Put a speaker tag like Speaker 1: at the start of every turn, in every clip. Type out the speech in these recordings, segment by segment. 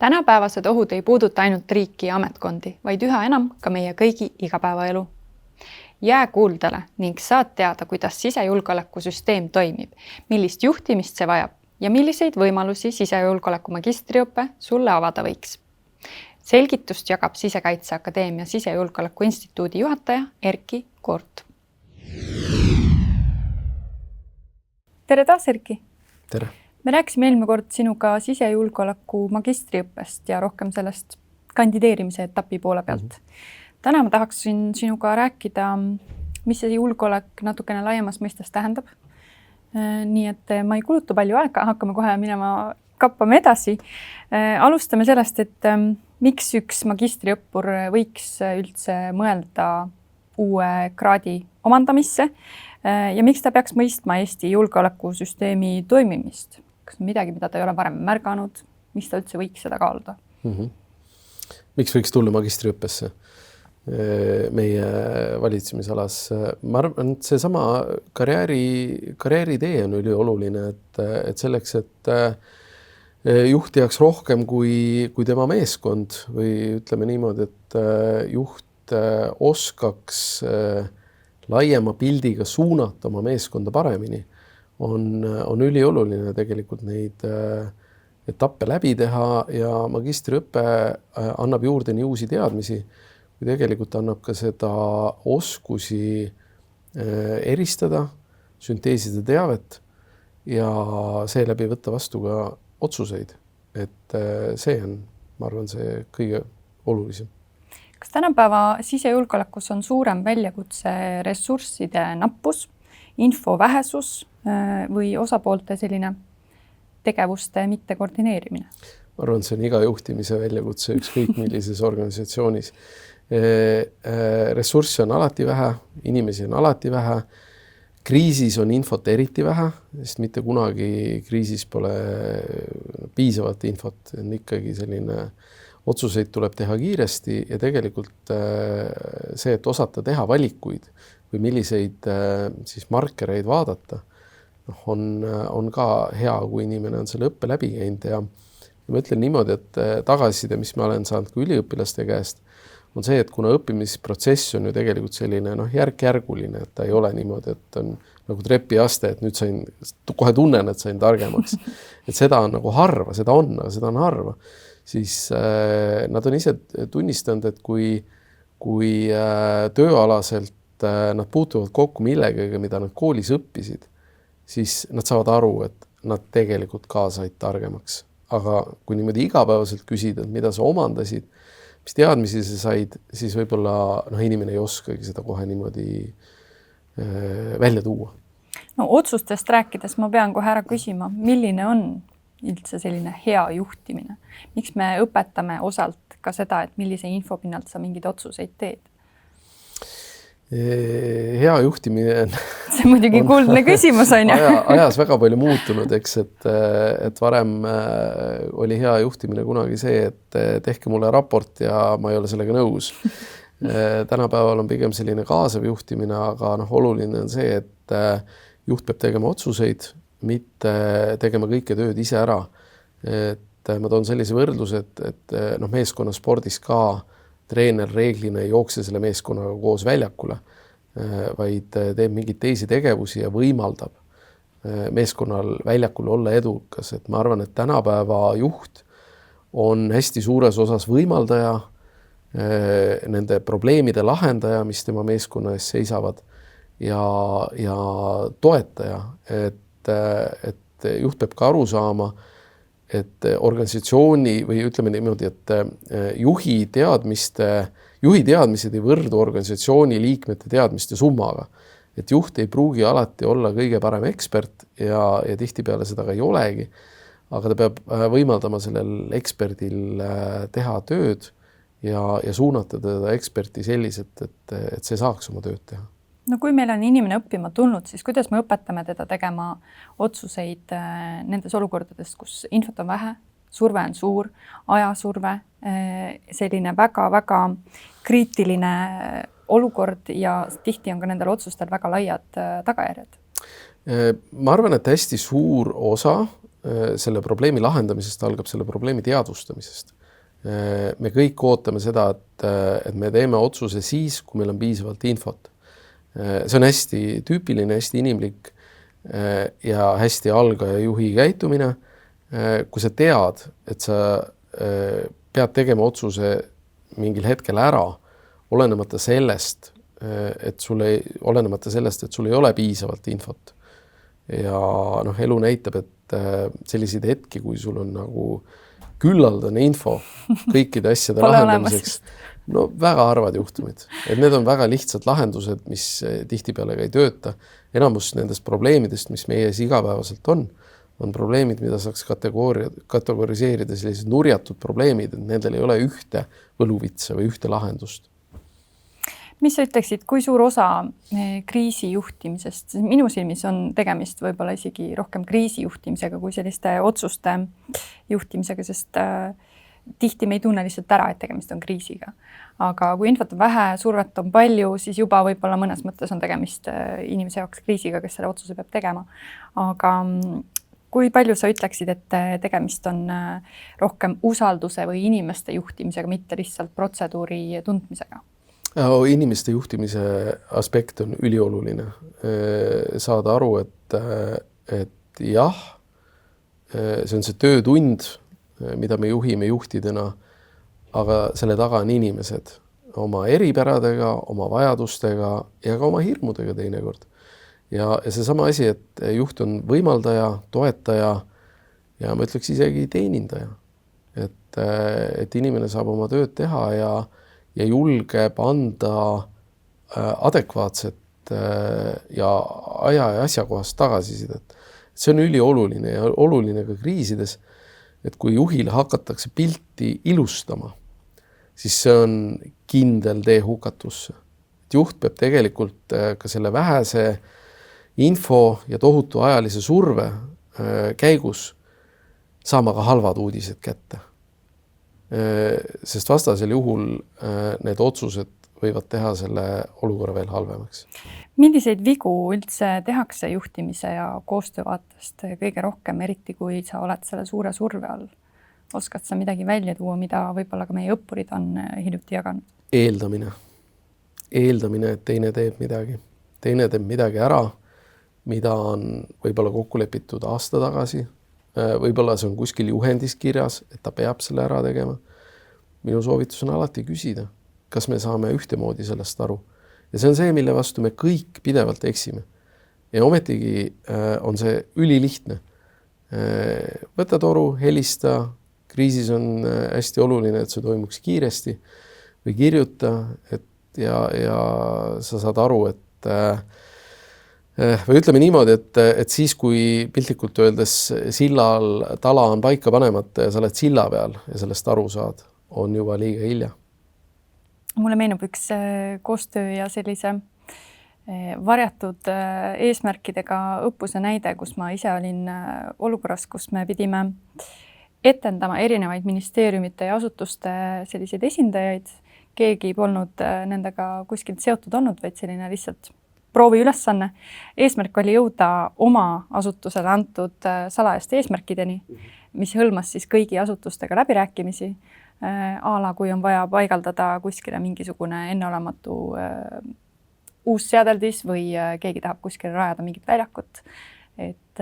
Speaker 1: Tänapäevased ohud ei puuduta ainult riiki ja ametkondi, vaid üha enam ka meie kõigi igapäevaelu. Jää kuuldele ning saad teada, kuidas sisejulgeolekusüsteem toimib, millist juhtimist see vajab ja milliseid võimalusi sisejulgeoleku magistriõpe sulle avada võiks. Selgitust jagab Sisekaitseakadeemia Sisejulgeoleku Instituudi juhataja Erki Koort. Tere taas, Erki!
Speaker 2: Tere!
Speaker 1: Me rääkisime eelmine kord sinuga sisejulgeoleku magistriõppest ja rohkem sellest kandideerimise etapi poole pealt. Täna ma tahaksin sinuga rääkida, mis see julgeolek natukene laiemas mõistes tähendab. Nii et ma ei kuluta palju aega, hakkame kohe minema kappame edasi. Alustame sellest, et miks üks magistriõppur võiks üldse mõelda uue kraadi omandamisse ja miks ta peaks mõistma Eesti julgeolekusüsteemi toimimist? Kas on midagi, mida ta ei ole varem märganud? Miks ta üldse võiks seda kaaluda?
Speaker 2: Miks võiks tulla magistriõppesse meie valitsemisalas? Ma arvan, et seesama karjääritee on ülioluline, et selleks, et juht jääks rohkem kui tema meeskond või ütleme niimoodi, et juht oskaks laiema pildiga suunata oma meeskonda paremini, on ülioluline tegelikult neid etappe läbi teha ja magistriõpe annab juurde nii uusi teadmisi, kui tegelikult annab ka seda oskusi eristada, sünteesida teavet ja seeläbi võtta vastu ka otsuseid. Et see on, ma arvan, see kõige olulisem.
Speaker 1: Kas tänapäeva sisejulgeolekus on suurem väljakutse ressursside nappus, info vähesus või osapoolte selline tegevuste mitte koordineerimine?
Speaker 2: Ma arvan, see on iga juhtimise väljakutse ükskõik millises organisatsioonis. Ressursse on alati vähe, inimesi on alati vähe, kriisis on infot eriti vähe, sest mitte kunagi kriisis pole piisavalt infot, on ikkagi selline otsuseid tuleb teha kiiresti ja tegelikult see, et osata teha valikuid või milliseid siis markereid vaadata, on ka hea, kui inimene on selle õppe läbi käinud ja ma ütlen niimoodi, et tagasiside, mis ma olen saanud ka üliõpilaste käest, on see, et kuna õppimisprotsess on ju tegelikult selline järk-järguline, et ta ei ole niimoodi, et on nagu trepiaste, et nüüd kohe tunnen, et sain targemaks. Et seda on nagu harva, seda on, aga seda on harva. Siis nad on ise tunnistanud, et kui tööalaselt nad puutuvad kokku millegagi, mida nad koolis õppisid, siis nad saavad aru, et nad tegelikult ka said targemaks. Aga kui niimoodi igapäevaselt küsida, mida sa omandasid, mis teadmisi sa said, siis võib-olla inimene ei oskagi seda kohe niimoodi välja tuua.
Speaker 1: No otsustest rääkides ma pean kohe ära küsima, milline on üldse selline hea juhtimine? Miks me õpetame osalt ka seda, et millise info pinnalt sa mingeid otsuseid teed?
Speaker 2: Hea juhtimine
Speaker 1: see muidugi kuldne küsimus on ju.
Speaker 2: Ajas väga palju muutunud, eks, et varem oli hea juhtimine kunagi see, et tehke mulle raport ja ma ei ole sellega nõus. Tänapäeval on pigem selline kaasav juhtimine, aga oluline on see, et juht peab tegema otsuseid, mitte tegema kõike tööd ise ära. Et ma toon sellise võrdluse, et meeskonnaspordis ka treener reeglina ei jookse selle meeskonnaga koos väljakule, vaid teeb mingeid teisi tegevusi ja võimaldab meeskonnal väljakul olla edukas. Et ma arvan, et tänapäeva juht on hästi suures osas võimaldaja, nende probleemide lahendaja, mis tema meeskonna ees seisavad ja toetaja. Et juht peab ka aru saama, et organisatsiooni või ütleme niimoodi, et juhi teadmised ei võrdu organisatsiooni liikmete teadmiste summaga. Et juht ei pruugi alati olla kõige parem ekspert ja tihtipeale seda ka ei olegi, aga ta peab võimaldama sellel eksperdil teha tööd ja suunata teda eksperti selliselt, et see saaks oma tööd teha.
Speaker 1: No kui meil on inimene õppima tulnud, siis kuidas me õpetame teda tegema otsuseid nendes olukordades, kus infot on vähe, surve on suur, ajasurve, selline väga-väga kriitiline olukord ja tihti on ka nendel otsustel väga laiad tagajärjed?
Speaker 2: Ma arvan, et hästi suur osa selle probleemi lahendamisest, algab selle probleemi teadvustamisest. Me kõik ootame seda, et me teeme otsuse siis, kui meil on piisavalt infot. See on hästi tüüpiline, hästi inimlik ja hästi algaja juhi käitumine. Kui sa tead, et sa pead tegema otsuse mingil hetkel ära, olenemata sellest, et sul ei ole piisavalt infot. Ja elu näitab, et selliseid hetki, kui sul on nagu küllaldane info kõikide asjade lahendamiseks, väga harvad juhtumid. Et need on väga lihtsad lahendused, mis tihtipeale ka ei tööta. Enamus nendest probleemidest, mis meie ees igapäevaselt on probleemid, mida saaks kategoriseerida sellised nurjatud probleemid, et nendel ei ole ühte võluvitsa või ühte lahendust.
Speaker 1: Mis sa ütleksid, kui suur osa kriisi juhtimisest, minu silmis on tegemist võib-olla isegi rohkem kriisi juhtimisega kui selliste otsuste juhtimisega, sest tihti me ei tunne lihtsalt ära, et tegemist on kriisiga. Aga kui infot on vähe, survet on palju, siis juba võib-olla mõnes mõttes on tegemist inimese jaoks kriisiga, kes selle otsuse peab tegema. Aga kui palju sa ütleksid, et tegemist on rohkem usalduse või inimeste juhtimisega, mitte lihtsalt protseduuri tundmisega?
Speaker 2: Inimeste juhtimise aspekt on ülioluline. Saada aru, et jah, see on see töötund, mida me juhime juhtidena, aga selle taga on inimesed oma eripäradega, oma vajadustega ja ka oma hirmudega teinekord. Ja seesama asi, et juht on võimaldaja, toetaja ja ma ütleks isegi teenindaja. Et inimene saab oma tööd teha ja julgeb anda adekvaatset ja aja ja asjakohast tagasisidet. See on ülioluline ja oluline ka kriisides, et kui juhile hakatakse pilti ilustama, siis see on kindel tee hukatusse. Juht peab tegelikult ka selle vähese info ja tohutu ajalise surve käigus saama ka halvad uudised kätte. Sest vastasel juhul need otsused võivad teha selle olukorra veel halvemaks.
Speaker 1: Milliseid vigu üldse tehakse juhtimise ja koostöö vaatest kõige rohkem, eriti kui sa oled selle suure surve all? Oskad sa midagi välja tuua, mida võib-olla ka meie õppurid on hiljuti jaganud?
Speaker 2: Eeldamine, et teine teeb midagi. Teine teeb midagi ära, mida on võib-olla kokku lepitud aasta tagasi. Võib-olla see on kuskil juhendis kirjas, et ta peab selle ära tegema. Minu soovitus on alati küsida, kas me saame ühtemoodi sellest aru. Ja see on see, mille vastu me kõik pidevalt eksime. Ja ometigi on see ülilihtne. Võta toru, helista, kriisis on hästi oluline, et see toimuks kiiresti või kirjuta, ja sa saad aru, või ütleme niimoodi, et siis, kui piltlikult öeldes sillal tala on paika panemata ja sa oled silla peal ja sellest aru saad, on juba liiga hilja.
Speaker 1: Mulle meenub üks koostöö ja sellise varjatud eesmärkidega õppuse näide, kus ma ise olin olukorras, kus me pidime etendama erinevaid ministeeriumite ja asutuste selliseid esindajaid. Keegi polnud nendega kuskilt seotud olnud, vaid selline lihtsalt proovi ülesanne. Eesmärk oli jõuda oma asutusele antud salajaste eesmärkideni, mis hõlmas siis kõigi asutustega läbirääkimisi. Ala, kui on vaja paigaldada kuskile mingisugune enneolematu uus seadeldis või keegi tahab kuskile rajada mingit väljakut. Et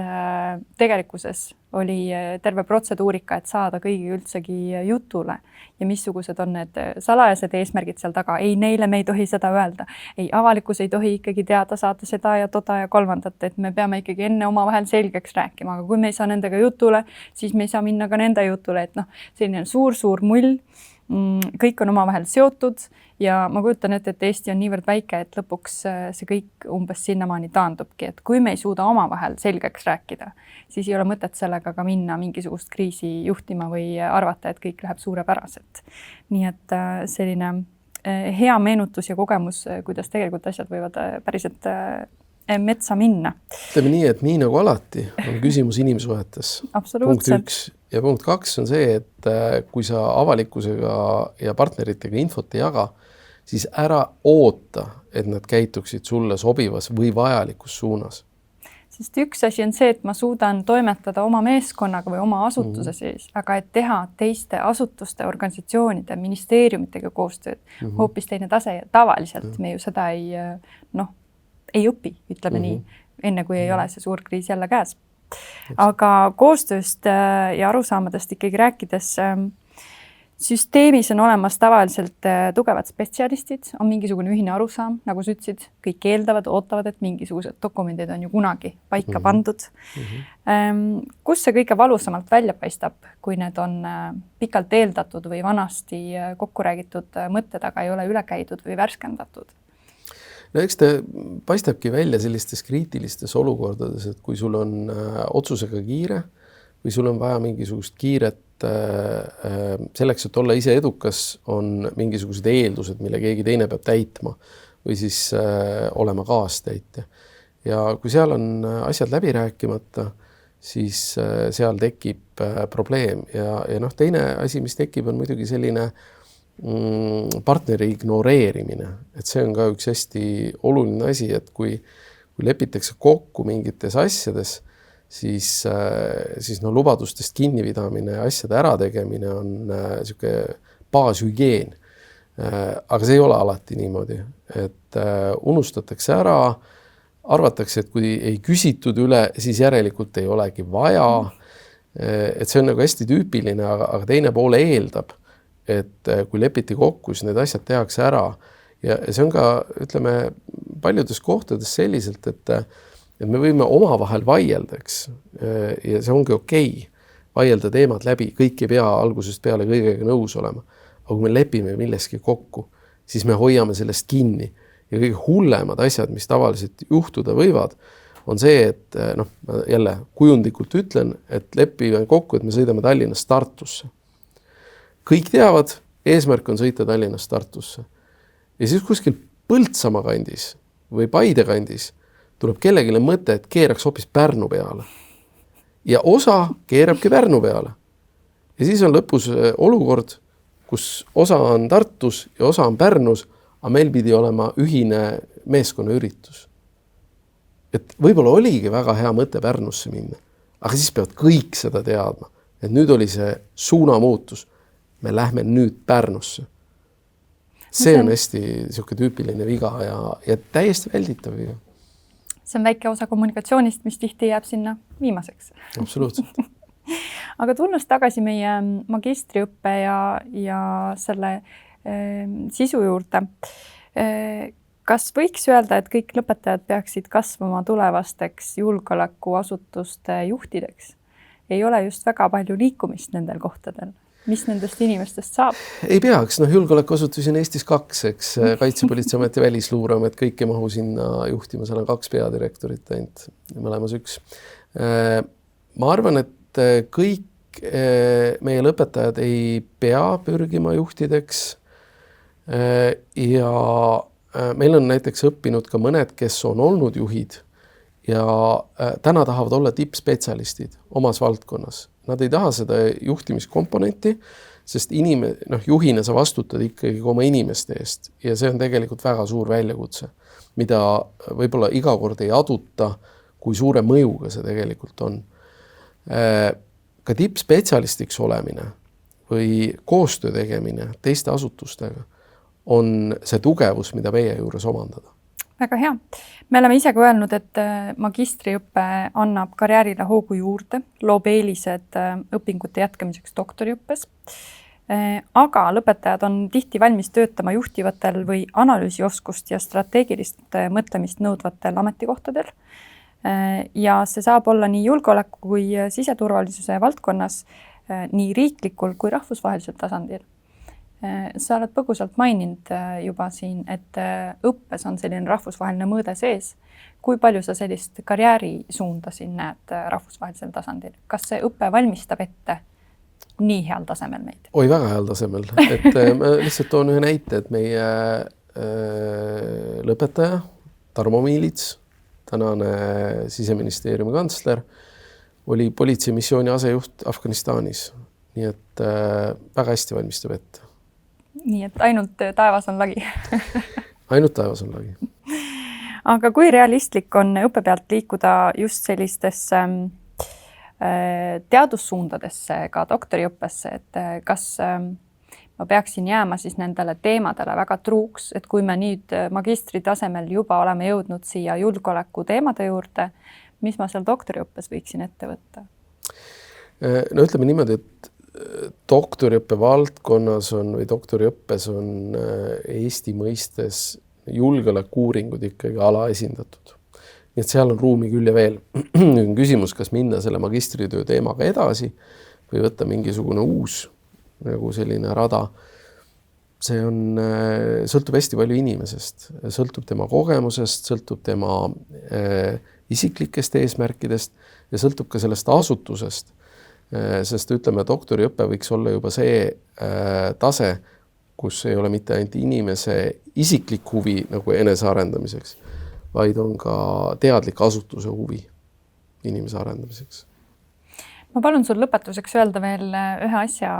Speaker 1: tegelikkuses oli terve protseduurika, et saada kõigi üldsegi jutule ja missugused on need salajased eesmärgid seal taga. Ei, neile me ei tohi seda öelda. Ei, avalikkus ei tohi ikkagi teada saada seda ja toda ja kolmandat, et me peame ikkagi enne omavahel selgeks rääkima, aga kui me ei saa nendega jutule, siis me ei saa minna ka nende jutule, et selline suur mull, kõik on omavahel seotud ja ma kujutan ette, et Eesti on niivõrd väike, et lõpuks see kõik umbes sinnamaani taandubki, et kui me ei suuda omavahel selgeks rääkida, siis ei ole mõtet sellega ka minna mingisugust kriisi juhtima või arvata, et kõik läheb suurepäraselt. Nii et selline hea meenutus ja kogemus, kuidas tegelikult asjad võivad päriselt metsa minna.
Speaker 2: Ütleme nii, et nii nagu alati on küsimus inimsuhetes.
Speaker 1: Absoluutselt.
Speaker 2: Punkt 1. Ja punkt 2 on see, et kui sa avalikkusega ja partneritega infot ei jaga, siis ära oota, et nad käituksid sulle sobivas või vajalikus suunas.
Speaker 1: Sest üks asi on see, et ma suudan toimetada oma meeskonnaga või oma asutuse sees, aga et teha teiste asutuste, organisatsioonide, ministeeriumitega koostööd, hoopis teine tase ja tavaliselt me ju seda ei õpi, ütleme nii, enne kui ei ole see suur kriis jälle käes. Aga koostööst ja arusaamadest ikkagi rääkides, süsteemis on olemas tavaliselt tugevad spetsialistid, on mingisugune ühine arusaam, nagu sa ütlesid, kõik eeldavad, ootavad, et mingisugused dokumendid on ju kunagi paika pandud. Kus see kõige valusamalt välja paistab, kui need on pikalt eeldatud või vanasti kokku räägitud mõtted, aga ei ole üle käidud või värskendatud?
Speaker 2: No eks ta paistabki välja sellistes kriitilistes olukordades, et kui sul on otsusega kiire või sul on vaja mingisugust kiiret selleks, et olla ise edukas, on mingisugused eeldused, mille keegi teine peab täitma või siis olema kaastäitja. Ja kui seal on asjad läbi rääkimata, siis seal tekib probleem. Ja teine asi, mis tekib, on muidugi selline partneri ignoreerimine. Et see on ka üks hästi oluline asi, et kui lepitakse kokku mingites asjades, siis lubadustest kinnipidamine ja asjade ärategemine on niisugune baashügieen. Aga see ei ole alati niimoodi, et unustatakse ära, arvatakse, et kui ei küsitud üle, siis järelikult ei olegi vaja. Et see on nagu hästi tüüpiline, aga teine pool eeldab, et kui lepiti kokku, siis need asjad tehakse ära. Ja see on ka, ütleme, paljudes kohtades selliselt, et me võime omavahel vaielda, eks, ja see ongi okei, vaielda teemad läbi, kõik ei pea algusest peale kõigega nõus olema. Aga kui me lepime milleski kokku, siis me hoiame sellest kinni. Ja kõige hullemad asjad, mis tavaliselt juhtuda võivad, on see, et jälle kujundlikult ütlen, et lepime kokku, et me sõidame Tallinnast Tartusse. Kõik teavad, eesmärk on sõita Tallinnast Tartusse. Ja siis kuskil Põltsamaa kandis või Paide kandis tuleb kellelegi mõte, et keeraks hoopis Pärnu peale. Ja osa keerabki Pärnu peale. Ja siis on lõpus olukord, kus osa on Tartus ja osa on Pärnus, aga meil pidi olema ühine meeskonnaüritus. Et võib-olla oligi väga hea mõte Pärnusse minna, aga siis peavad kõik seda teadma. Et nüüd oli see suunamuutus. Me lähme nüüd Pärnusse. See on hästi tüüpiline viga ja täiesti välditav viga.
Speaker 1: See on väike osa kommunikatsioonist, mis tihti jääb sinna viimaseks.
Speaker 2: Absoluutselt.
Speaker 1: Aga tulles tagasi meie magistriõppe ja selle sisu juurde, kas võiks öelda, et kõik lõpetajad peaksid kasvama tulevasteks julgeolekuasutuste juhtideks? Ei ole just väga palju liikumist nendel kohtadel. Mis nendest inimestest saab? Ei
Speaker 2: peaks. Julgeolekuasutusi on Eestis 2, eks Kaitsepolitseiamet ja Välisluureamet, kõik ei mahu sinna juhtima, seal on 2 peadirektorit ainult, mõlemas 1. Ma arvan, et kõik meie lõpetajad ei pea pürgima juhtideks ja meil on näiteks õppinud ka mõned, kes on olnud juhid ja täna tahavad olla tippspetsialistid omas valdkonnas. Nad ei taha seda juhtimiskomponenti, sest juhina sa vastutad ikkagi oma inimeste eest ja see on tegelikult väga suur väljakutse, mida võib-olla iga kord ei aduta, kui suure mõjuga see tegelikult on. Ka tippspetsialistiks olemine või koostöö tegemine teiste asutustega on see tugevus, mida meie juures omandada.
Speaker 1: Väga hea. Me oleme ise ka öelnud, et magistriõppe annab karjäärile hoogu juurde, loob eelised õpingute jätkamiseks doktoriõppes. Aga lõpetajad on tihti valmis töötama juhtivatel või analüüsioskust ja strateegilist mõtlemist nõudvatel ametikohtadel. Ja see saab olla nii julgeoleku kui siseturvalisuse valdkonnas, nii riiklikul kui rahvusvahelisel tasandil. Sa oled põgusalt maininud juba siin, et õppes on selline rahvusvaheline mõõde sees. Kui palju sa sellist karjäärisuunda siin näed rahvusvahelisel tasandil? Kas see õppe valmistab ette nii heal tasemel meid?
Speaker 2: Oi, väga heal tasemel. Et ma lihtsalt toon ühe näite, et meie lõpetaja Tarmo Miilits, tänane Siseministeeriumi kantsler, oli politseimissiooni asejuht Afganistanis. Nii et väga hästi valmistab ette.
Speaker 1: Nii et ainult taevas on lagi.
Speaker 2: Ainult taevas on lagi.
Speaker 1: aga kui realistlik on õppe pealt liikuda just sellistesse teadussuundadesse, ka doktoriõppesse, et kas ma peaksin jääma siis nendele teemadele väga truuks, et kui me nüüd magistri tasemel juba oleme jõudnud siia julgeoleku teemade juurde, mis ma seal doktoriõppes võiksin ette võtta?
Speaker 2: No ütleme niimoodi, et doktoriõppe valdkonnas on või doktoriõppes on Eesti mõistes julgeolekuuuringud ikkagi alaesindatud. Nii et seal on ruumi küll ja veel. Nüüd on küsimus, kas minna selle magistritöö teemaga edasi või võtta mingisugune uus nagu selline rada. See on, sõltub hästi palju inimesest, sõltub tema kogemusest, sõltub tema isiklikest eesmärkidest ja sõltub ka sellest asutusest. Sest ütleme, doktoriõpe võiks olla juba see tase, kus ei ole mitte ainult inimese isiklik huvi nagu enese arendamiseks, vaid on ka teadlik asutuse huvi inimese arendamiseks.
Speaker 1: Ma palun sul lõpetuseks öelda veel ühe asja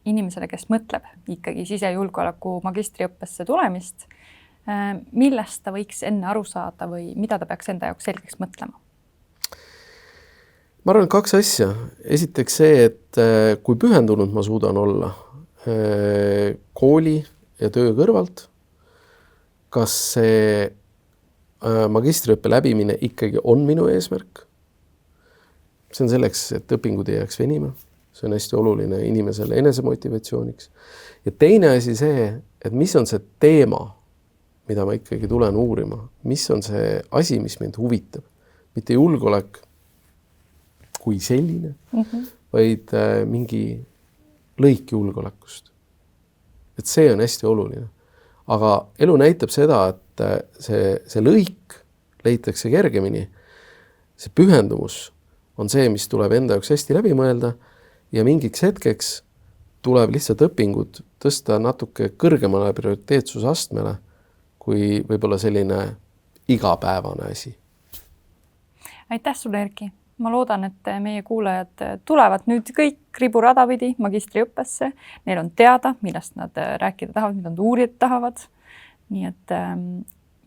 Speaker 1: inimesele, kes mõtleb ikkagi sisejulgeoleku magistriõppesse tulemist, millest ta võiks enne aru saada või mida ta peaks enda jaoks selgeks mõtlema?
Speaker 2: Ma arvan, 2 asja. Esiteks see, et kui pühendunud ma suudan olla kooli ja töö kõrvalt, kas see magistriõppe läbimine ikkagi on minu eesmärk? See on selleks, et õpingud ei jääks venima. See on hästi oluline inimesele enesemotivatsiooniks. Ja teine asi see, et mis on see teema, mida ma ikkagi tulen uurima. Mis on see asi, mis mind huvitab? Mitte julgeolek kui selline, vaid mingi lõik julgeolekust. Et see on hästi oluline. Aga elu näitab seda, et see lõik leitakse kergemini. See pühendumus on see, mis tuleb enda jaoks hästi läbi mõelda ja mingiks hetkeks tuleb lihtsalt õpingud tõsta natuke kõrgemale prioriteetsusastmele kui võib-olla selline igapäevane asi.
Speaker 1: Aitäh sulle, Erki! Ma loodan, et meie kuulajad tulevad nüüd kõik riburada pidi magistriõppesse. Neil on teada, millest nad rääkida tahavad, mida nad uurida tahavad. Nii et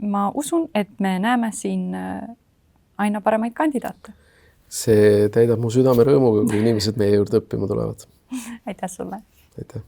Speaker 1: ma usun, et me näeme siin aina paremaid kandidaate.
Speaker 2: See täidab mu südame rõõmuga, kui inimesed meie juurde õppima tulevad.
Speaker 1: Aitäh sulle!
Speaker 2: Aitäh!